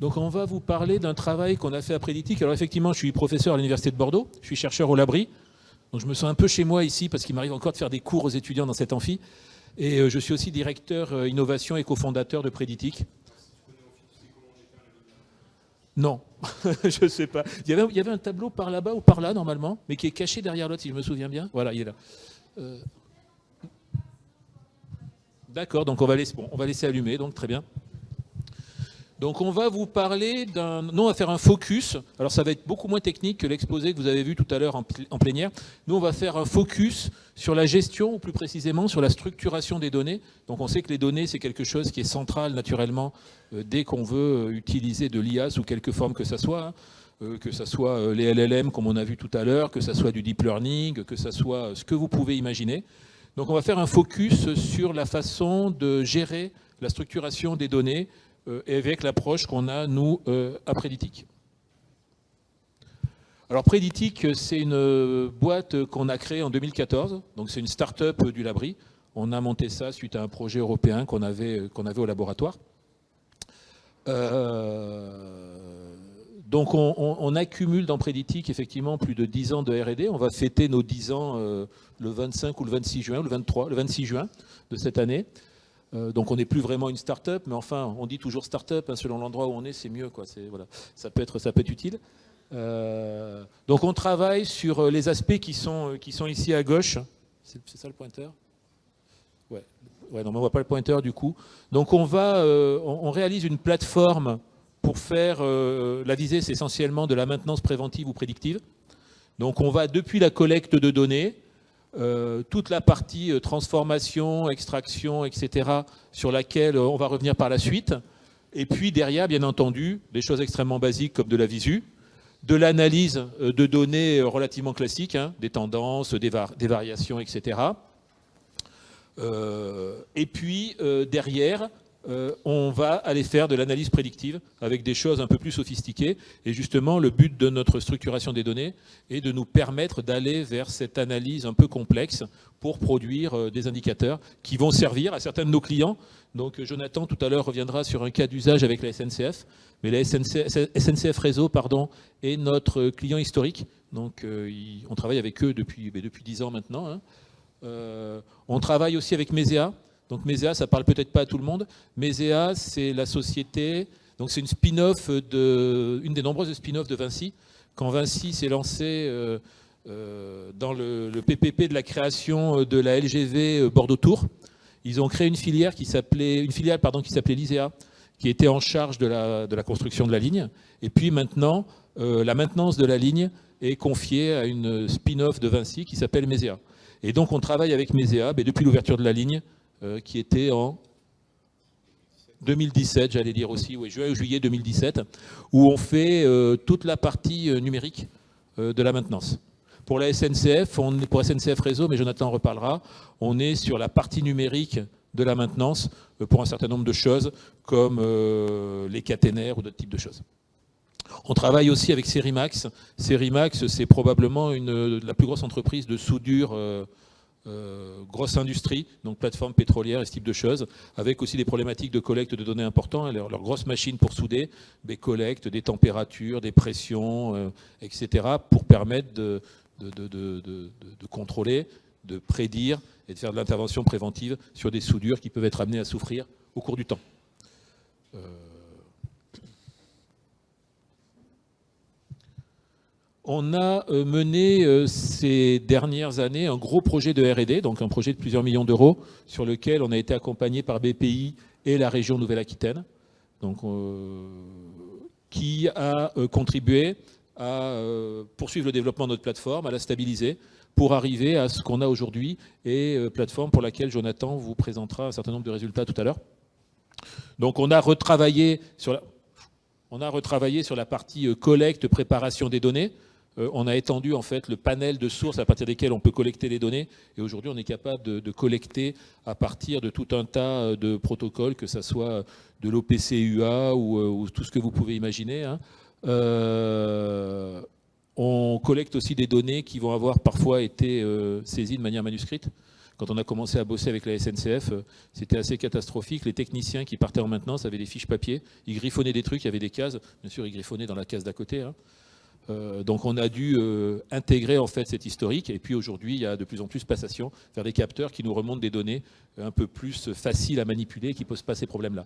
Donc on va vous parler d'un travail qu'on a fait à Prédictic. Alors effectivement, je suis professeur à l'Université de Bordeaux, je suis chercheur au Labri, donc je me sens un peu chez moi ici parce qu'il m'arrive encore de faire des cours aux étudiants dans cet amphi. Et je suis aussi directeur innovation et cofondateur de Prédictic. Non, je ne sais pas. Il y avait un tableau par là-bas ou par là normalement, mais qui est caché derrière l'autre si je me souviens bien. Voilà, il est là. D'accord, donc on va laisser allumer, donc très bien. Donc on va vous parler on va faire un focus. Alors ça va être beaucoup moins technique que l'exposé que vous avez vu tout à l'heure en plénière. Nous on va faire un focus sur la gestion, ou plus précisément sur la structuration des données. Donc on sait que les données c'est quelque chose qui est central naturellement dès qu'on veut utiliser de l'IA sous quelque forme que ça soit. Que ce soit les LLM comme on a vu tout à l'heure, que ce soit du deep learning, que ce soit ce que vous pouvez imaginer. Donc on va faire un focus sur la façon de gérer la structuration des données et avec l'approche qu'on a, nous, à Prédictic. Alors Prédictic, c'est une boîte qu'on a créée en 2014, donc c'est une start-up du Labri. On a monté ça suite à un projet européen qu'on avait au laboratoire. Donc on accumule dans Prédictic effectivement plus de 10 ans de R&D. On va fêter nos 10 ans le 25 ou le 26 juin, ou le 26 juin de cette année. Donc on n'est plus vraiment une start-up, mais enfin on dit toujours start-up, hein, selon l'endroit où on est, c'est mieux, quoi. Voilà, ça peut être utile. Donc on travaille sur les aspects qui sont ici à gauche. C'est ça le pointeur ? Ouais, non, mais on ne voit pas le pointeur du coup. Donc on réalise une plateforme pour faire, la visée c'est essentiellement de la maintenance préventive ou prédictive. Donc on va depuis la collecte de données, toute la partie transformation, extraction, etc., sur laquelle on va revenir par la suite. Et puis derrière, bien entendu, des choses extrêmement basiques comme de la visu, de l'analyse de données relativement classiques, hein, des tendances, des variations, etc. Et puis derrière, on va aller faire de l'analyse prédictive avec des choses un peu plus sophistiquées. Et justement, le but de notre structuration des données est de nous permettre d'aller vers cette analyse un peu complexe pour produire des indicateurs qui vont servir à certains de nos clients. Donc Jonathan, tout à l'heure, reviendra sur un cas d'usage avec la SNCF. Mais la SNCF Réseau, est notre client historique. Donc on travaille avec eux depuis 10 ans maintenant. Hein. On travaille aussi avec Mesea. Donc Mesea, ça ne parle peut-être pas à tout le monde. Mesea, c'est la société, donc c'est une spin-off une des nombreuses spin-offs de Vinci. Quand Vinci s'est lancé dans le PPP de la création de la LGV Bordeaux-Tours, ils ont créé une filiale qui s'appelait Lisea, qui était en charge de la construction de la ligne. Et puis maintenant, la maintenance de la ligne est confiée à une spin-off de Vinci qui s'appelle Mesea. Et donc on travaille avec Mesea depuis l'ouverture de la ligne, qui était en 2017, j'allais dire aussi, oui, juin ou juillet 2017, où on fait toute la partie numérique de la maintenance. Pour la SNCF, pour SNCF Réseau, mais Jonathan en reparlera, on est sur la partie numérique de la maintenance pour un certain nombre de choses, comme les caténaires ou d'autres types de choses. On travaille aussi avec Serimax. Serimax, c'est probablement la plus grosse entreprise de soudure grosse industrie, donc plateforme pétrolière et ce type de choses, avec aussi des problématiques de collecte de données importantes. Leurs grosses machines pour souder, des collectes, des températures, des pressions, etc., pour permettre de contrôler, de prédire et de faire de l'intervention préventive sur des soudures qui peuvent être amenées à souffrir au cours du temps. On a mené ces dernières années un gros projet de R&D, donc un projet de plusieurs millions d'euros, sur lequel on a été accompagné par BPI et la région Nouvelle-Aquitaine, donc, qui a contribué à poursuivre le développement de notre plateforme, à la stabiliser, pour arriver à ce qu'on a aujourd'hui, et plateforme pour laquelle Jonathan vous présentera un certain nombre de résultats tout à l'heure. Donc on a retravaillé sur la partie collecte, préparation des données. On a étendu en fait le panel de sources à partir desquelles on peut collecter les données. Et aujourd'hui, on est capable de collecter à partir de tout un tas de protocoles, que ce soit de l'OPC-UA ou tout ce que vous pouvez imaginer. Hein. On collecte aussi des données qui vont avoir parfois été saisies de manière manuscrite. Quand on a commencé à bosser avec la SNCF, c'était assez catastrophique. Les techniciens qui partaient en maintenance avaient des fiches papier, ils griffonnaient des trucs, il y avait des cases. Bien sûr, ils griffonnaient dans la case d'à côté. Hein. Donc on a dû intégrer en fait cet historique. Et puis aujourd'hui, il y a de plus en plus passation vers des capteurs qui nous remontent des données un peu plus faciles à manipuler et qui ne posent pas ces problèmes-là.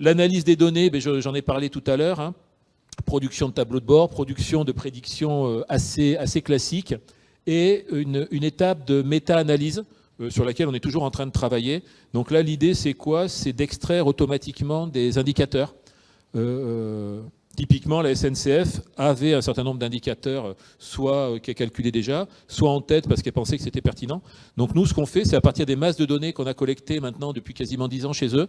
L'analyse des données, j'en ai parlé tout à l'heure. Hein. Production de tableaux de bord, production de prédictions assez classiques et une étape de méta-analyse sur laquelle on est toujours en train de travailler. Donc là, l'idée, c'est quoi? C'est d'extraire automatiquement des indicateurs. Typiquement, la SNCF avait un certain nombre d'indicateurs, soit qu'elle calculait déjà, soit en tête parce qu'elle pensait que c'était pertinent. Donc nous, ce qu'on fait, c'est à partir des masses de données qu'on a collectées maintenant depuis quasiment 10 ans chez eux,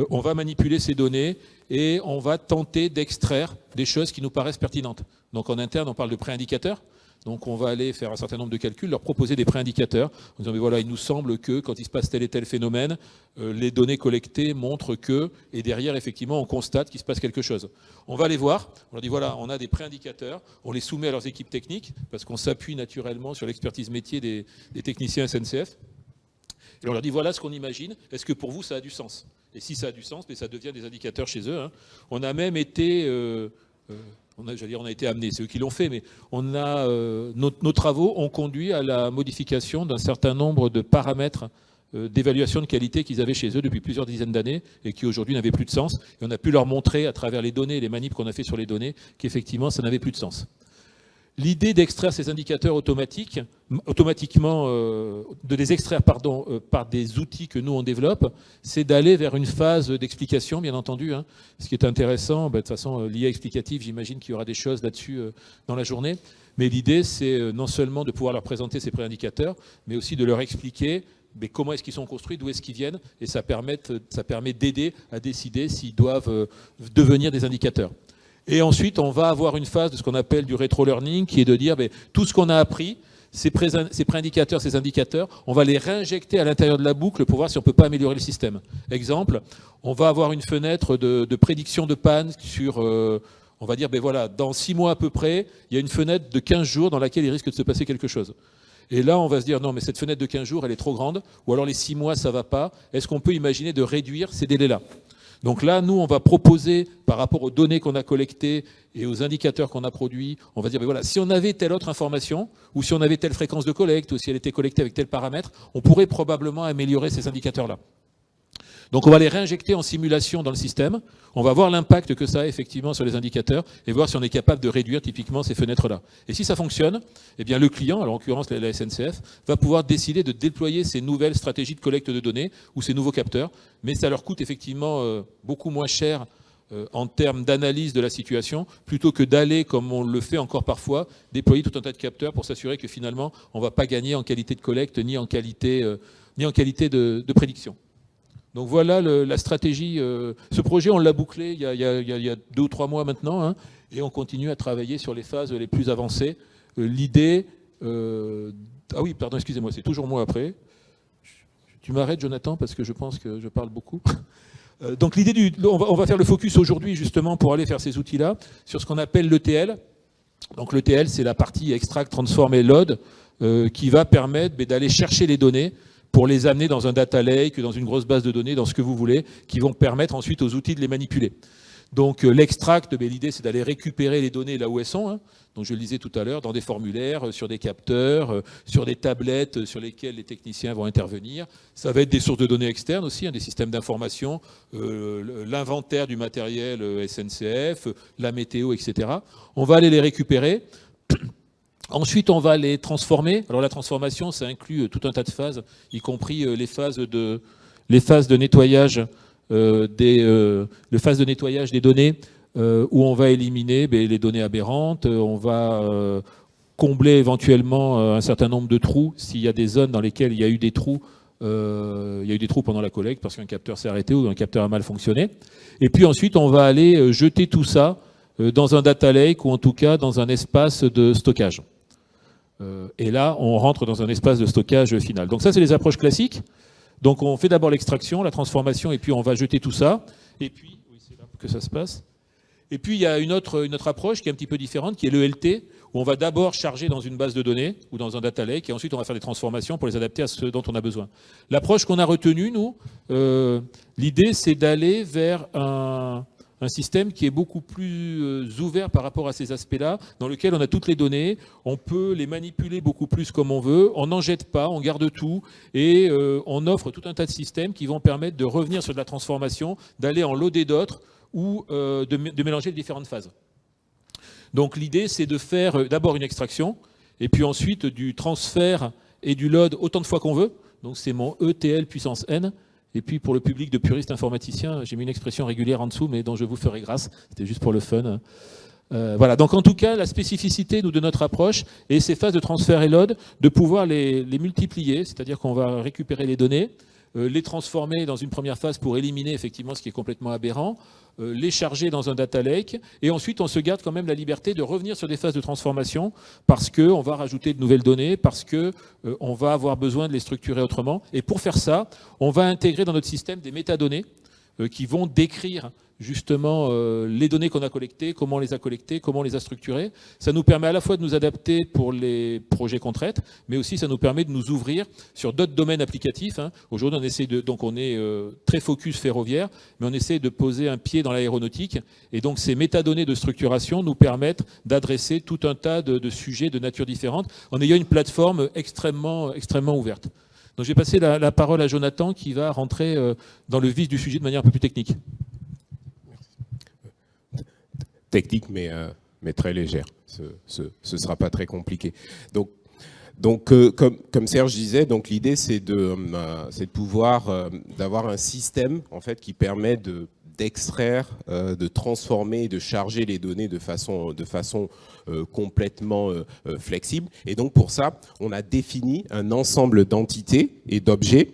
on va manipuler ces données et on va tenter d'extraire des choses qui nous paraissent pertinentes. Donc en interne, on parle de préindicateurs. Donc on va aller faire un certain nombre de calculs, leur proposer des préindicateurs, en disant mais voilà, il nous semble que quand il se passe tel et tel phénomène, les données collectées montrent que, et derrière effectivement on constate qu'il se passe quelque chose. On va les voir, on leur dit voilà, on a des préindicateurs, on les soumet à leurs équipes techniques, parce qu'on s'appuie naturellement sur l'expertise métier des techniciens SNCF, et on leur dit voilà ce qu'on imagine, est-ce que pour vous ça a du sens? Et si ça a du sens, mais ça devient des indicateurs chez eux. Hein. On a même été... on a été amenés, c'est eux qui l'ont fait, mais nos travaux ont conduit à la modification d'un certain nombre de paramètres d'évaluation de qualité qu'ils avaient chez eux depuis plusieurs dizaines d'années et qui aujourd'hui n'avaient plus de sens. Et on a pu leur montrer à travers les données et les manips qu'on a fait sur les données qu'effectivement ça n'avait plus de sens. L'idée d'extraire ces indicateurs automatiquement, de les extraire par des outils que nous on développe, c'est d'aller vers une phase d'explication, bien entendu. Hein. Ce qui est intéressant, de toute façon, l'IA explicative, j'imagine qu'il y aura des choses là-dessus dans la journée. Mais l'idée, c'est non seulement de pouvoir leur présenter ces préindicateurs, mais aussi de leur expliquer comment est-ce qu'ils sont construits, d'où est-ce qu'ils viennent, et ça permet d'aider à décider s'ils doivent devenir des indicateurs. Et ensuite, on va avoir une phase de ce qu'on appelle du rétro-learning, qui est de dire tout ce qu'on a appris, ces préindicateurs, ces indicateurs, on va les réinjecter à l'intérieur de la boucle pour voir si on ne peut pas améliorer le système. Exemple, on va avoir une fenêtre de prédiction de panne sur, on va dire, voilà, dans 6 mois à peu près, il y a une fenêtre de 15 jours dans laquelle il risque de se passer quelque chose. Et là, on va se dire, non, mais cette fenêtre de 15 jours, elle est trop grande, ou alors les 6 mois, ça ne va pas. Est-ce qu'on peut imaginer de réduire ces délais-là ? Donc là, nous, on va proposer, par rapport aux données qu'on a collectées et aux indicateurs qu'on a produits, on va dire, voilà, si on avait telle autre information, ou si on avait telle fréquence de collecte, ou si elle était collectée avec tel paramètre, on pourrait probablement améliorer ces indicateurs-là. Donc on va les réinjecter en simulation dans le système, on va voir l'impact que ça a effectivement sur les indicateurs et voir si on est capable de réduire typiquement ces fenêtres-là. Et si ça fonctionne, eh bien le client, alors en l'occurrence la SNCF, va pouvoir décider de déployer ces nouvelles stratégies de collecte de données ou ces nouveaux capteurs, mais ça leur coûte effectivement beaucoup moins cher en termes d'analyse de la situation, plutôt que d'aller, comme on le fait encore parfois, déployer tout un tas de capteurs pour s'assurer que finalement on ne va pas gagner en qualité de collecte ni en qualité de prédiction. Donc voilà la stratégie. Ce projet, on l'a bouclé il y a 2 ou 3 mois maintenant, hein, et on continue à travailler sur les phases les plus avancées. L'idée... ah oui, pardon, excusez-moi, c'est toujours moi après. Tu m'arrêtes, Jonathan, parce que je pense que je parle beaucoup. Donc l'idée on va faire le focus aujourd'hui, justement, pour aller faire ces outils-là, sur ce qu'on appelle l'ETL. Donc l'ETL, c'est la partie Extract, Transform et Load, qui va permettre d'aller chercher les données pour les amener dans un data lake, dans une grosse base de données, dans ce que vous voulez, qui vont permettre ensuite aux outils de les manipuler. Donc l'extract, l'idée c'est d'aller récupérer les données là où elles sont, hein. Donc je le disais tout à l'heure, dans des formulaires, sur des capteurs, sur des tablettes sur lesquelles les techniciens vont intervenir. Ça va être des sources de données externes aussi, hein, des systèmes d'information, l'inventaire du matériel SNCF, la météo, etc. On va aller les récupérer. Ensuite, on va les transformer. Alors la transformation, ça inclut tout un tas de phases, y compris les phases de nettoyage des données, où on va éliminer les données aberrantes, on va combler éventuellement un certain nombre de trous s'il y a des zones dans lesquelles il y a eu des trous. Il y a eu des trous pendant la collecte parce qu'un capteur s'est arrêté ou un capteur a mal fonctionné. Et puis ensuite, on va aller jeter tout ça dans un data lake ou en tout cas dans un espace de stockage. Et là, on rentre dans un espace de stockage final. Donc ça, c'est les approches classiques. Donc on fait d'abord l'extraction, la transformation, et puis on va jeter tout ça. Et puis, oui, c'est là que ça se passe. Et puis, il y a une autre approche qui est un petit peu différente, qui est l'ELT, où on va d'abord charger dans une base de données ou dans un data lake, et ensuite on va faire des transformations pour les adapter à ce dont on a besoin. L'approche qu'on a retenue, nous, l'idée, c'est d'aller vers un système qui est beaucoup plus ouvert par rapport à ces aspects-là, dans lequel on a toutes les données, on peut les manipuler beaucoup plus comme on veut, on n'en jette pas, on garde tout, et on offre tout un tas de systèmes qui vont permettre de revenir sur de la transformation, d'aller en loader d'autres, ou de mélanger les différentes phases. Donc l'idée, c'est de faire d'abord une extraction, et puis ensuite du transfert et du load autant de fois qu'on veut. Donc c'est mon ETL puissance n. Et puis pour le public de puristes informaticiens, j'ai mis une expression régulière en dessous, mais dont je vous ferai grâce. C'était juste pour le fun. Voilà. Donc en tout cas, la spécificité de notre approche et ces phases de transfert et load, de pouvoir les multiplier, c'est-à-dire qu'on va récupérer les données, les transformer dans une première phase pour éliminer effectivement ce qui est complètement aberrant, les charger dans un data lake, et ensuite on se garde quand même la liberté de revenir sur des phases de transformation parce qu'on va rajouter de nouvelles données, parce qu'on va avoir besoin de les structurer autrement. Et pour faire ça, on va intégrer dans notre système des métadonnées qui vont décrire justement les données qu'on a collectées, comment on les a collectées, comment on les a structurées. Ça nous permet à la fois de nous adapter pour les projets qu'on traite, mais aussi ça nous permet de nous ouvrir sur d'autres domaines applicatifs. Aujourd'hui, on essaie donc on est très focus ferroviaire, mais on essaie de poser un pied dans l'aéronautique. Et donc ces métadonnées de structuration nous permettent d'adresser tout un tas de sujets de nature différente en ayant une plateforme extrêmement ouverte. Donc je vais passer la parole à Jonathan qui va rentrer dans le vif du sujet de manière un peu plus technique. Technique, mais très légère. Ce sera pas très compliqué. Donc comme Serge disait, donc l'idée c'est de pouvoir d'avoir un système en fait qui permet d'extraire, de transformer et de charger les données de façon complètement flexible. Et donc pour ça, on a défini un ensemble d'entités et d'objets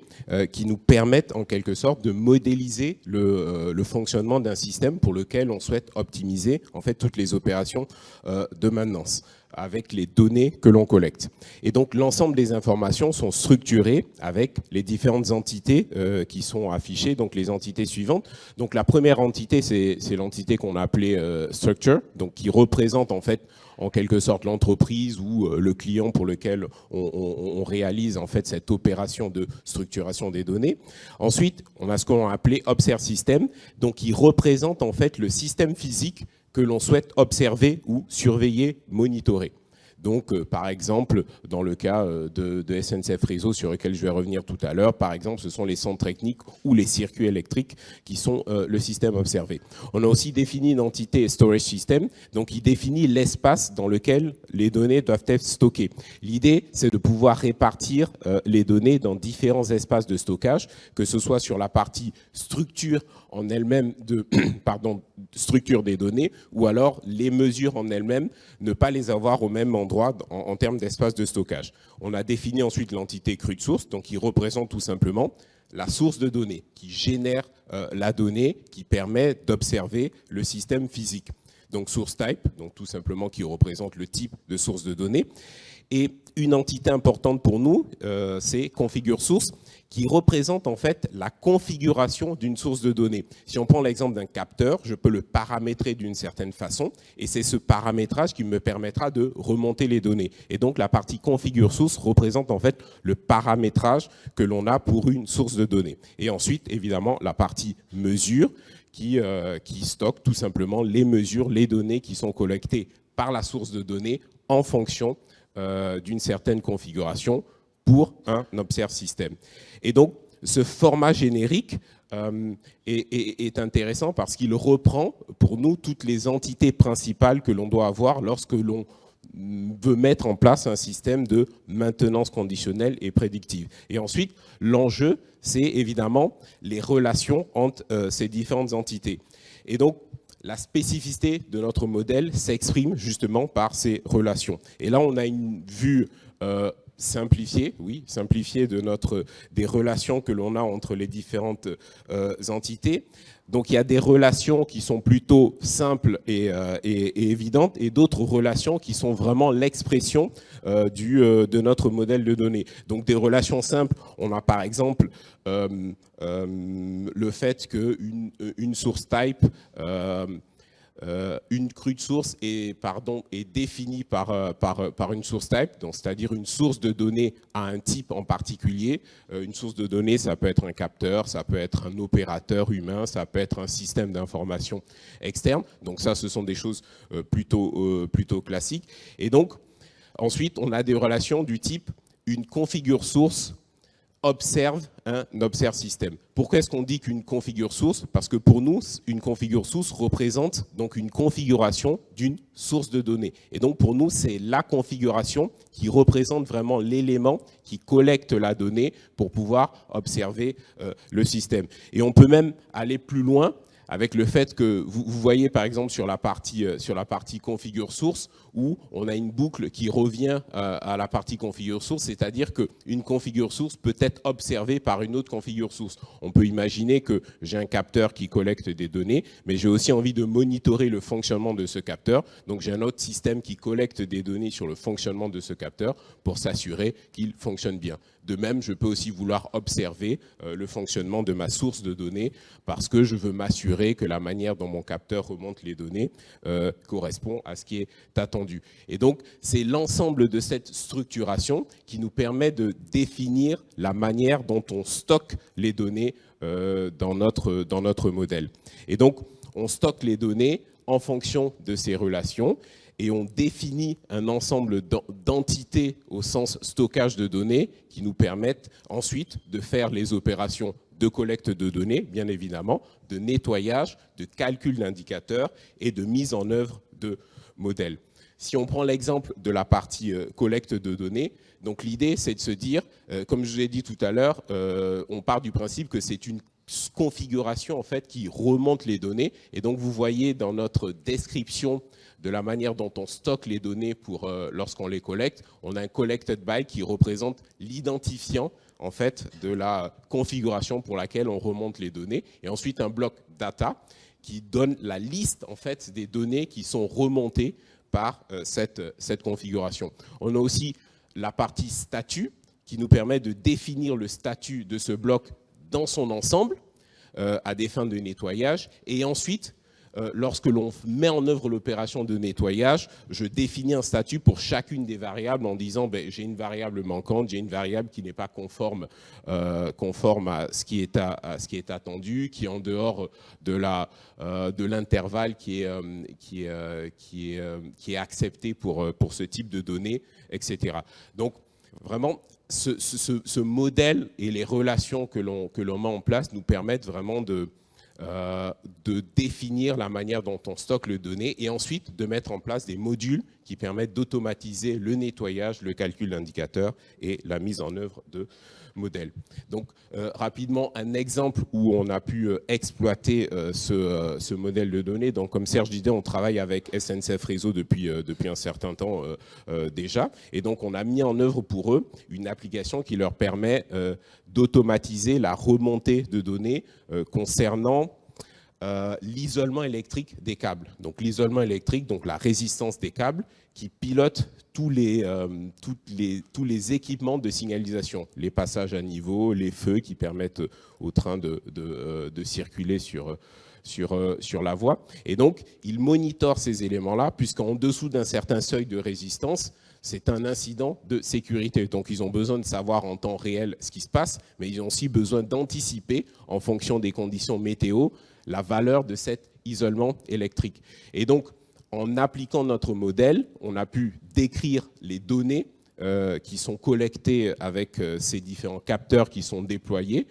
qui nous permettent en quelque sorte de modéliser le fonctionnement d'un système pour lequel on souhaite optimiser en fait toutes les opérations de maintenance avec les données que l'on collecte. Et donc l'ensemble des informations sont structurées avec les différentes entités qui sont affichées, donc les entités suivantes. Donc la première entité, c'est l'entité qu'on a appelée structure, donc qui représente en fait en quelque sorte l'entreprise ou le client pour lequel on réalise en fait cette opération de structuration des données. Ensuite, on a ce qu'on a appelé Observe System, donc qui représente en fait le système physique que l'on souhaite observer ou surveiller, monitorer. Donc, par exemple, dans le cas de SNCF Réseau, sur lequel je vais revenir tout à l'heure, par exemple, ce sont les centres techniques ou les circuits électriques qui sont le système observé. On a aussi défini une entité Storage System, donc qui définit l'espace dans lequel les données doivent être stockées. L'idée, c'est de pouvoir répartir les données dans différents espaces de stockage, que ce soit sur la partie structure en elle-même structure des données, ou alors les mesures en elles-mêmes, ne pas les avoir au même endroit en termes d'espace de stockage. On a défini ensuite l'entité CRUD source, donc qui représente tout simplement la source de données, qui génère la donnée, qui permet d'observer le système physique. Donc source type, donc tout simplement qui représente le type de source de données. Et une entité importante pour nous, c'est configure source, qui représente en fait la configuration d'une source de données. Si on prend l'exemple d'un capteur, je peux le paramétrer d'une certaine façon, et c'est ce paramétrage qui me permettra de remonter les données. Et donc la partie configure source représente en fait le paramétrage que l'on a pour une source de données. Et ensuite, évidemment, la partie mesure qui stocke tout simplement les mesures, les données qui sont collectées par la source de données en fonction d'une certaine configuration pour un Observe System. Et donc, ce format générique est intéressant parce qu'il reprend pour nous toutes les entités principales que l'on doit avoir lorsque l'on veut mettre en place un système de maintenance conditionnelle et prédictive. Et ensuite, l'enjeu, c'est évidemment les relations entre ces différentes entités. Et donc, la spécificité de notre modèle s'exprime justement par ces relations. Et là, on a une vue simplifiée des relations que l'on a entre les différentes entités. Donc, il y a des relations qui sont plutôt simples et évidentes, et d'autres relations qui sont vraiment l'expression de notre modèle de données. Donc, des relations simples, on a par exemple le fait qu'une source type une crue de source est définie par une source type, c'est-à-dire une source de données à un type en particulier. Une source de données, ça peut être un capteur, ça peut être un opérateur humain, ça peut être un système d'information externe. Donc ça, ce sont des choses plutôt classiques. Et donc, ensuite, on a des relations du type une configure source observe un observe système. Pourquoi est-ce qu'on dit qu'une configure source? Parce que pour nous, une configure source représente donc une configuration d'une source de données. Et donc pour nous, c'est la configuration qui représente vraiment l'élément qui collecte la donnée pour pouvoir observer le système. Et on peut même aller plus loin avec le fait que vous voyez par exemple sur la partie configure source où on a une boucle qui revient à la partie configure source, c'est-à-dire qu'une configure source peut être observée par une autre configure source. On peut imaginer que j'ai un capteur qui collecte des données, mais j'ai aussi envie de monitorer le fonctionnement de ce capteur. Donc j'ai un autre système qui collecte des données sur le fonctionnement de ce capteur pour s'assurer qu'il fonctionne bien. De même, je peux aussi vouloir observer le fonctionnement de ma source de données parce que je veux m'assurer que la manière dont mon capteur remonte les données correspond à ce qui est attendu. Et donc, c'est l'ensemble de cette structuration qui nous permet de définir la manière dont on stocke les données dans notre modèle. Et donc, on stocke les données en fonction de ces relations et on définit un ensemble d'entités au sens stockage de données qui nous permettent ensuite de faire les opérations de collecte de données, bien évidemment, de nettoyage, de calcul d'indicateurs et de mise en œuvre de modèles. Si on prend l'exemple de la partie collecte de données, donc l'idée c'est de se dire, comme je vous ai dit tout à l'heure, on part du principe que c'est une configuration en fait qui remonte les données. Et donc vous voyez dans notre description de la manière dont on stocke les données lorsqu'on les collecte, on a un collected by qui représente l'identifiant en fait de la configuration pour laquelle on remonte les données, et ensuite un bloc data qui donne la liste en fait des données qui sont remontées par cette configuration. On a aussi la partie statut qui nous permet de définir le statut de ce bloc dans son ensemble à des fins de nettoyage, et ensuite lorsque l'on met en œuvre l'opération de nettoyage, je définis un statut pour chacune des variables en disant j'ai une variable manquante, j'ai une variable qui n'est pas conforme à ce qui est attendu, qui est en dehors de l'intervalle qui est accepté pour ce type de données, etc. Donc vraiment, ce modèle et les relations que l'on met en place nous permettent vraiment de définir la manière dont on stocke les données et ensuite de mettre en place des modules qui permettent d'automatiser le nettoyage, le calcul d'indicateurs et la mise en œuvre de modèles. Donc rapidement, un exemple où on a pu exploiter ce modèle de données. Donc comme Serge disait, on travaille avec SNCF Réseau depuis un certain temps déjà. Et donc on a mis en œuvre pour eux une application qui leur permet d'automatiser la remontée de données concernant l'isolement électrique des câbles. Donc l'isolement électrique, donc la résistance des câbles qui pilote tous les équipements de signalisation, les passages à niveau, les feux qui permettent au train de circuler sur la voie. Et donc, ils monitorent ces éléments-là, puisqu'en dessous d'un certain seuil de résistance, c'est un incident de sécurité. Donc, ils ont besoin de savoir en temps réel ce qui se passe, mais ils ont aussi besoin d'anticiper, en fonction des conditions météo, la valeur de cet isolement électrique. Et donc, en appliquant notre modèle, on a pu décrire les données qui sont collectées avec ces différents capteurs qui sont déployés,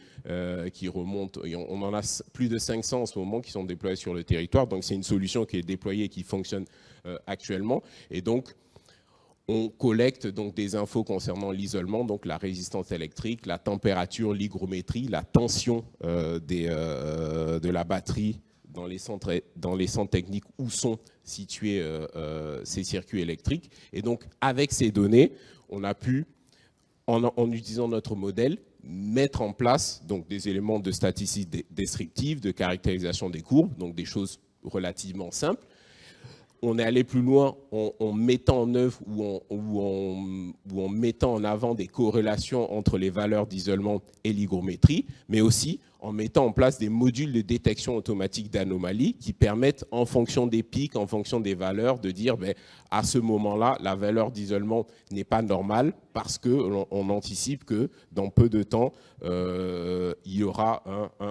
qui remontent. On en a plus de 500 en ce moment qui sont déployés sur le territoire. Donc, c'est une solution qui est déployée et qui fonctionne actuellement. Et donc, on collecte donc des infos concernant l'isolement, donc la résistance électrique, la température, l'hygrométrie, la tension de la batterie dans les centres techniques où sont situés ces circuits électriques. Et donc, avec ces données, on a pu, en utilisant notre modèle, mettre en place donc, des éléments de statistiques descriptives, de caractérisation des courbes, donc des choses relativement simples. On est allé plus loin en mettant en œuvre ou en mettant en avant des corrélations entre les valeurs d'isolement et l'hygrométrie, mais aussi en mettant en place des modules de détection automatique d'anomalies qui permettent, en fonction des pics, en fonction des valeurs, de dire à ce moment-là, la valeur d'isolement n'est pas normale parce qu'on anticipe que dans peu de temps, il y aura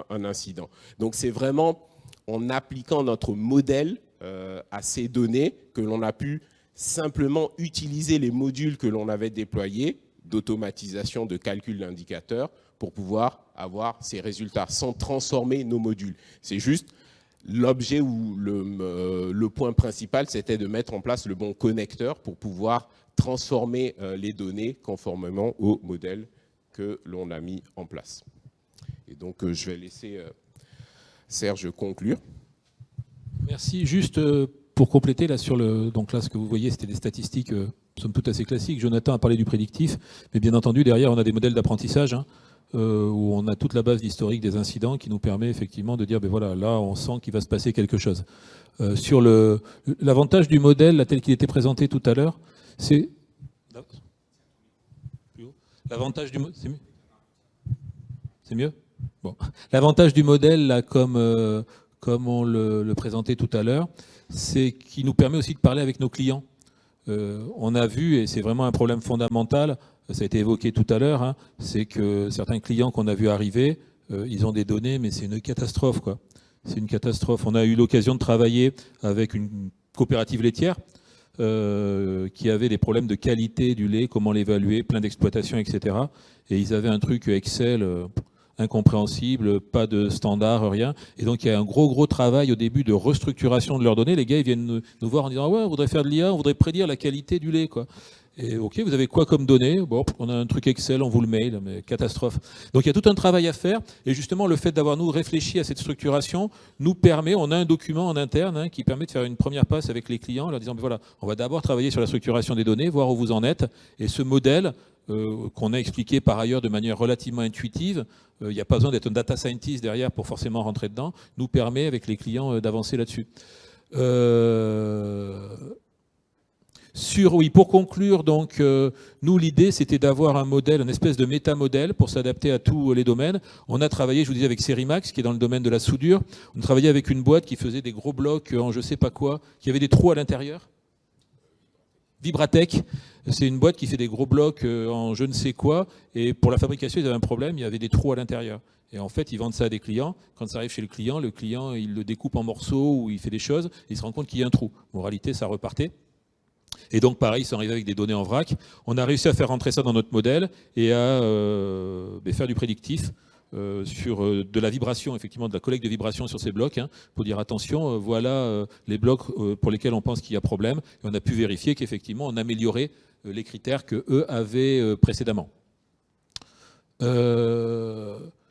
un incident. Donc c'est vraiment en appliquant notre modèle à ces données que l'on a pu simplement utiliser les modules que l'on avait déployés d'automatisation, de calcul d'indicateurs pour pouvoir avoir ces résultats sans transformer nos modules. C'est juste l'objet ou le point principal, c'était de mettre en place le bon connecteur pour pouvoir transformer les données conformément au modèle que l'on a mis en place. Et donc, je vais laisser Serge conclure. Merci. Juste pour compléter, là, donc là, ce que vous voyez, c'était des statistiques somme toute assez classiques. Jonathan a parlé du prédictif, mais bien entendu, derrière, on a des modèles d'apprentissage où on a toute la base d'historique des incidents qui nous permet effectivement de dire, voilà, là, on sent qu'il va se passer quelque chose. Sur l'avantage du modèle, là, tel qu'il était présenté tout à l'heure, c'est... L'avantage du... C'est mieux ? C'est mieux ? Bon. L'avantage du modèle, là, comme on le présentait tout à l'heure, c'est qu'il nous permet aussi de parler avec nos clients. On a vu, et c'est vraiment un problème fondamental, ça a été évoqué tout à l'heure, c'est que certains clients qu'on a vu arriver, ils ont des données, mais c'est une catastrophe, quoi. C'est une catastrophe. On a eu l'occasion de travailler avec une coopérative laitière qui avait des problèmes de qualité du lait, comment l'évaluer, plein d'exploitations, etc. Et ils avaient un truc Excel... incompréhensible, pas de standard, rien. Et donc, il y a un gros travail au début de restructuration de leurs données. Les gars, ils viennent nous voir en disant « Ouais, on voudrait faire de l'IA, on voudrait prédire la qualité du lait. » quoi. Et OK, vous avez quoi comme données ? Bon, on a un truc Excel, on vous le mail, mais catastrophe. Donc, il y a tout un travail à faire. Et justement, le fait d'avoir, nous, réfléchi à cette structuration nous permet, on a un document en interne qui permet de faire une première passe avec les clients en leur disant « Voilà, on va d'abord travailler sur la structuration des données, voir où vous en êtes. » Et ce modèle, qu'on a expliqué par ailleurs de manière relativement intuitive, il n'y a pas besoin d'être un data scientist derrière pour forcément rentrer dedans, nous permet avec les clients d'avancer là-dessus. Oui, pour conclure, donc, nous, l'idée, c'était d'avoir un modèle, une espèce de métamodèle pour s'adapter à tous les domaines. On a travaillé, je vous disais, avec Serimax, qui est dans le domaine de la soudure. On a travaillé avec une boîte qui faisait des gros blocs en je sais pas quoi, qui avait des trous à l'intérieur. Vibratech, c'est une boîte qui fait des gros blocs en je ne sais quoi, et pour la fabrication, ils avaient un problème, il y avait des trous à l'intérieur. Et en fait, ils vendent ça à des clients. Quand ça arrive chez le client, il le découpe en morceaux ou il fait des choses, et il se rend compte qu'il y a un trou. Moralité, ça repartait. Et donc, pareil, ils sont arrivés avec des données en vrac. On a réussi à faire rentrer ça dans notre modèle et à faire du prédictif sur de la vibration, effectivement, de la collecte de vibrations sur ces blocs, pour dire attention, voilà les blocs pour lesquels on pense qu'il y a problème. Et on a pu vérifier qu'effectivement, on améliorait les critères qu'eux avaient précédemment.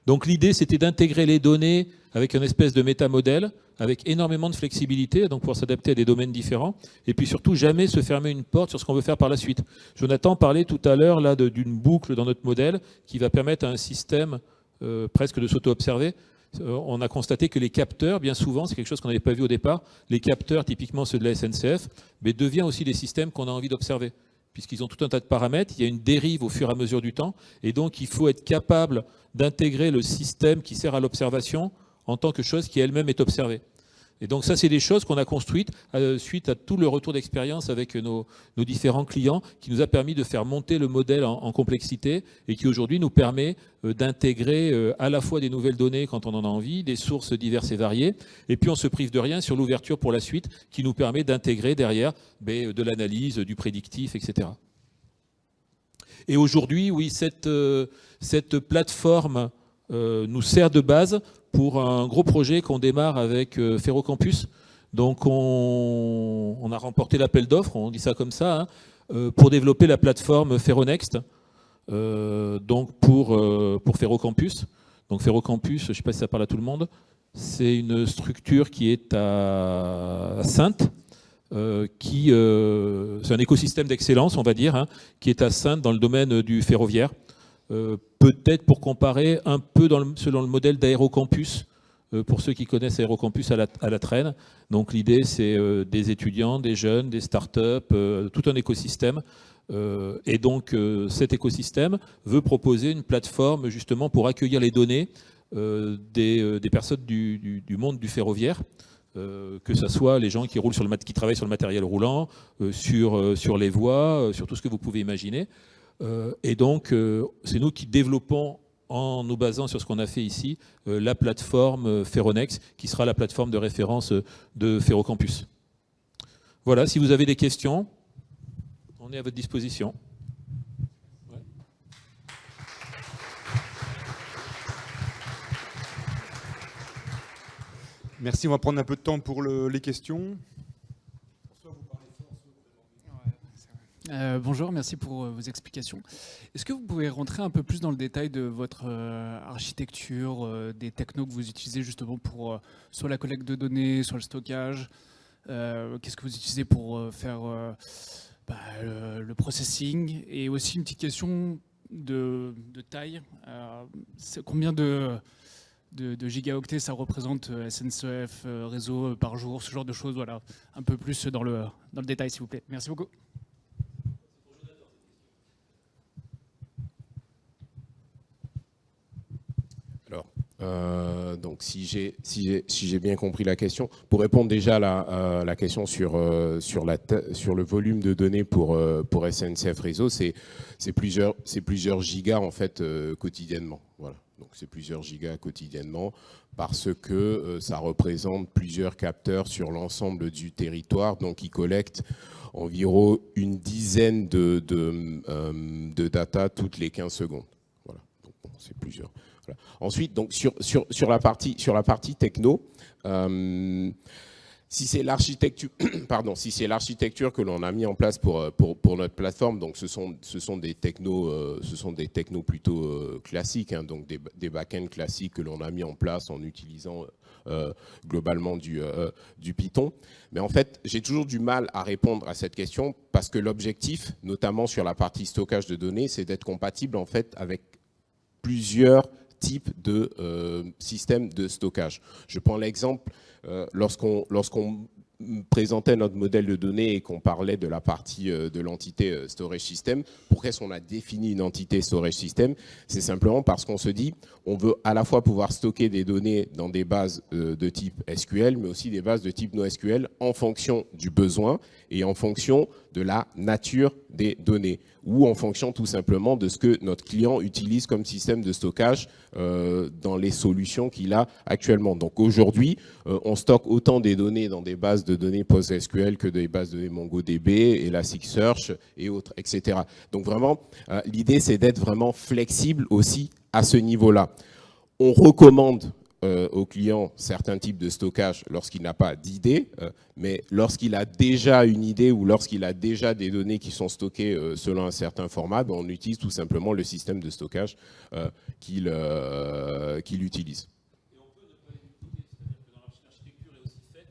Donc l'idée, c'était d'intégrer les données avec une espèce de métamodèle, avec énormément de flexibilité, donc pour s'adapter à des domaines différents, et puis surtout jamais se fermer une porte sur ce qu'on veut faire par la suite. Jonathan parlait tout à l'heure là d'une boucle dans notre modèle qui va permettre à un système presque de s'auto-observer. On a constaté que les capteurs, bien souvent, c'est quelque chose qu'on n'avait pas vu au départ, les capteurs, typiquement ceux de la SNCF, mais deviennent aussi des systèmes qu'on a envie d'observer, puisqu'ils ont tout un tas de paramètres, il y a une dérive au fur et à mesure du temps, et donc il faut être capable d'intégrer le système qui sert à l'observation en tant que chose qui elle-même est observée. Et donc ça, c'est des choses qu'on a construites suite à tout le retour d'expérience avec nos différents clients, qui nous a permis de faire monter le modèle en complexité et qui aujourd'hui nous permet d'intégrer à la fois des nouvelles données quand on en a envie, des sources diverses et variées, et puis on se prive de rien sur l'ouverture pour la suite qui nous permet d'intégrer derrière de l'analyse, du prédictif, etc. Et aujourd'hui, oui, cette plateforme nous sert de base pour un gros projet qu'on démarre avec Ferrocampus. Donc on a remporté l'appel d'offres, on dit ça comme ça, pour développer la plateforme Ferronext, donc pour Ferrocampus. Donc Ferrocampus, je ne sais pas si ça parle à tout le monde, c'est une structure qui est à Saintes, c'est un écosystème d'excellence, on va dire, qui est à Saintes dans le domaine du ferroviaire. Peut-être pour comparer un peu selon le modèle d'Aérocampus, pour ceux qui connaissent Aérocampus à la traîne. Donc l'idée, c'est des étudiants, des jeunes, des startups, tout un écosystème. Et donc cet écosystème veut proposer une plateforme justement pour accueillir les données des personnes du monde du ferroviaire, que ce soit les gens qui travaillent sur le matériel roulant, sur les voies, sur tout ce que vous pouvez imaginer. Et donc, c'est nous qui développons, en nous basant sur ce qu'on a fait ici, la plateforme Ferronex, qui sera la plateforme de référence de Ferrocampus. Voilà, si vous avez des questions, on est à votre disposition. Ouais. Merci, on va prendre un peu de temps pour les questions. Bonjour, merci pour vos explications. Est-ce que vous pouvez rentrer un peu plus dans le détail de votre architecture, des technos que vous utilisez justement pour soit la collecte de données, soit le stockage? Qu'est-ce que vous utilisez pour faire le processing? Et aussi une petite question de taille. Combien de gigaoctets ça représente SNCF, réseau par jour, ce genre de choses? Voilà, un peu plus dans le détail, s'il vous plaît. Merci beaucoup. Donc, si j'ai bien compris la question, pour répondre déjà à la question sur le volume de données pour SNCF Réseau, c'est plusieurs gigas en fait quotidiennement. Voilà. Donc c'est plusieurs gigas quotidiennement parce que ça représente plusieurs capteurs sur l'ensemble du territoire, donc ils collectent environ une dizaine de data toutes les 15 secondes. Voilà. Donc bon, c'est plusieurs. Voilà. Ensuite, donc sur la partie techno, si c'est l'architecture, que l'on a mis en place pour notre plateforme, donc ce sont des technos plutôt classiques, hein, donc des back-ends classiques que l'on a mis en place en utilisant globalement du Python. Mais en fait, j'ai toujours du mal à répondre à cette question parce que l'objectif, notamment sur la partie stockage de données, c'est d'être compatible en fait avec plusieurs types de systèmes de stockage. Je prends l'exemple, lorsqu'on présentait notre modèle de données et qu'on parlait de la partie de l'entité storage system, pourquoi est-ce qu'on a défini une entité storage system? C'est simplement parce qu'on se dit, on veut à la fois pouvoir stocker des données dans des bases de type SQL, mais aussi des bases de type NoSQL en fonction du besoin et en fonction de la nature des données ou en fonction tout simplement de ce que notre client utilise comme système de stockage dans les solutions qu'il a actuellement. Donc aujourd'hui, on stocke autant des données dans des bases de données PostgreSQL que des bases de données MongoDB, Elasticsearch et autres, etc. Donc vraiment, l'idée c'est d'être vraiment flexible aussi à ce niveau-là. On recommande au client certains types de stockage lorsqu'il n'a pas d'idée, mais lorsqu'il a déjà une idée ou lorsqu'il a déjà des données qui sont stockées selon un certain format, ben on utilise tout simplement le système de stockage qu'il utilise. Et on peut ne pas les dupliquer, c'est-à-dire que dans l'architecture est aussi faite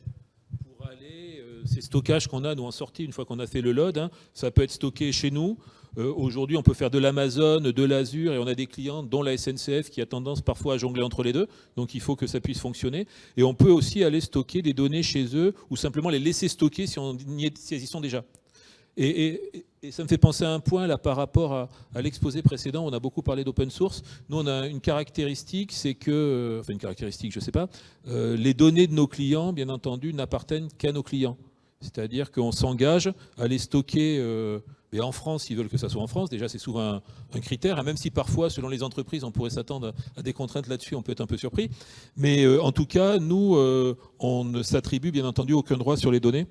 pour aller, ces stockages qu'on a nous en sortie, une fois qu'on a fait le load, hein, ça peut être stocké chez nous. Aujourd'hui, on peut faire de l'Amazon, de l'Azure, et on a des clients, dont la SNCF, qui a tendance parfois à jongler entre les deux. Donc, il faut que ça puisse fonctionner. Et on peut aussi aller stocker des données chez eux, ou simplement les laisser stocker si elles y sont déjà. Et ça me fait penser à un point, là, par rapport à l'exposé précédent. On a beaucoup parlé d'open source. Nous, on a une caractéristique, c'est que... Enfin, une caractéristique, je ne sais pas. Les données de nos clients, bien entendu, n'appartiennent qu'à nos clients. C'est-à-dire qu'on s'engage à les stocker... Et en France, ils veulent que ça soit en France. Déjà, c'est souvent un critère, même si parfois, selon les entreprises, on pourrait s'attendre à des contraintes là-dessus, on peut être un peu surpris. Mais en tout cas, nous, on ne s'attribue bien entendu aucun droit sur les données,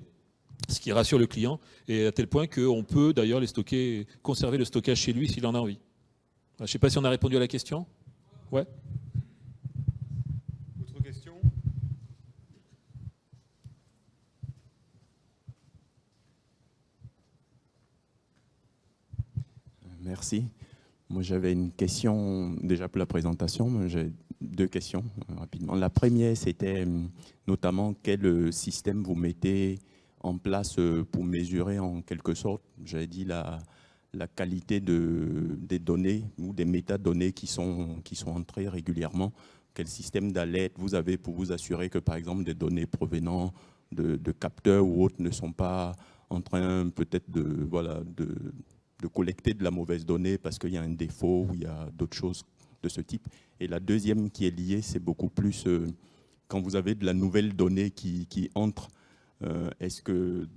ce qui rassure le client, et à tel point qu'on peut d'ailleurs les stocker, conserver le stockage chez lui s'il en a envie. Je ne sais pas si on a répondu à la question. Ouais. Autre question ? Merci. Moi, j'avais une question déjà pour la présentation. J'ai deux questions rapidement. La première, c'était notamment quel système vous mettez en place pour mesurer en quelque sorte, j'avais dit, la qualité des données ou des métadonnées qui sont entrées régulièrement. Quel système d'alerte vous avez pour vous assurer que, par exemple, des données provenant de capteurs ou autres ne sont pas en train peut-être de collecter de la mauvaise donnée parce qu'il y a un défaut ou il y a d'autres choses de ce type. Et la deuxième qui est liée, c'est beaucoup plus quand vous avez de la nouvelle donnée qui entre, est-ce que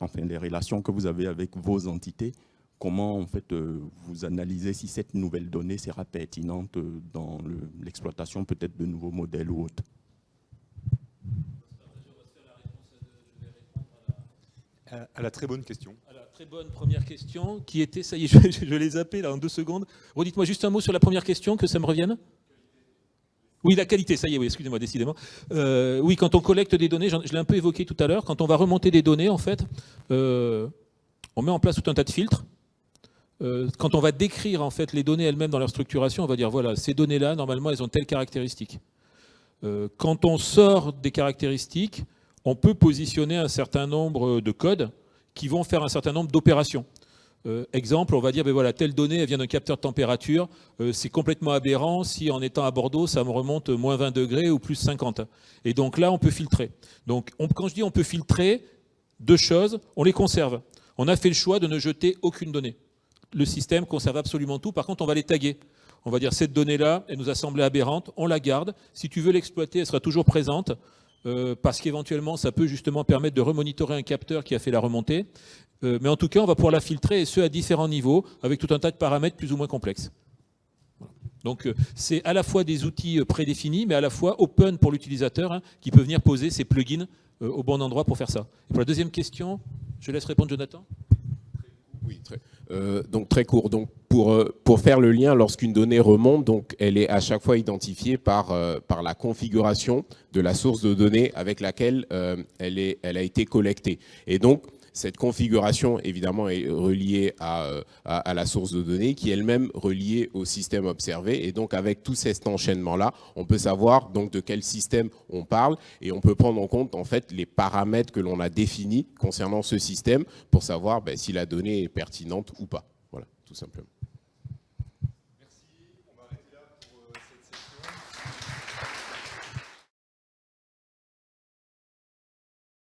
enfin, les relations que vous avez avec vos entités, comment en fait, vous analysez si cette nouvelle donnée sera pertinente dans l'exploitation peut-être de nouveaux modèles ou autres? À la très bonne question. À la très bonne première question, qui était, ça y est, je l'ai zappé là en 2 secondes. Redites-moi juste un mot sur la première question, que ça me revienne. Oui, la qualité, ça y est, oui, excusez-moi, décidément. Oui, quand on collecte des données, je l'ai un peu évoqué tout à l'heure, quand on va remonter des données, en fait, on met en place tout un tas de filtres. Quand on va décrire en fait les données elles-mêmes dans leur structuration, on va dire voilà, ces données-là, normalement, elles ont telle caractéristique. Quand on sort des caractéristiques, on peut positionner un certain nombre de codes qui vont faire un certain nombre d'opérations. Exemple, on va dire, ben voilà, telle donnée, elle vient d'un capteur de température, c'est complètement aberrant si en étant à Bordeaux, ça me remonte moins 20 degrés ou plus 50. Et donc là, on peut filtrer. Donc quand je dis on peut filtrer, 2 choses, on les conserve. On a fait le choix de ne jeter aucune donnée. Le système conserve absolument tout, par contre, on va les taguer. On va dire, cette donnée-là, elle nous a semblé aberrante, on la garde. Si tu veux l'exploiter, elle sera toujours présente, parce qu'éventuellement, ça peut justement permettre de remonitorer un capteur qui a fait la remontée. Mais en tout cas, on va pouvoir la filtrer, et ce, à différents niveaux, avec tout un tas de paramètres plus ou moins complexes. Donc, c'est à la fois des outils prédéfinis, mais à la fois open pour l'utilisateur, hein, qui peut venir poser ses plugins au bon endroit pour faire ça. Et pour la deuxième question, je laisse répondre Jonathan. Oui, donc très court. Donc pour faire le lien, lorsqu'une donnée remonte, donc elle est à chaque fois identifiée par la configuration de la source de données avec laquelle elle a été collectée. Et donc cette configuration, évidemment, est reliée à la source de données, qui est elle-même reliée au système observé. Et donc, avec tout cet enchaînement-là, on peut savoir donc de quel système on parle, et on peut prendre en compte en fait les paramètres que l'on a définis concernant ce système pour savoir si la donnée est pertinente ou pas. Voilà, tout simplement.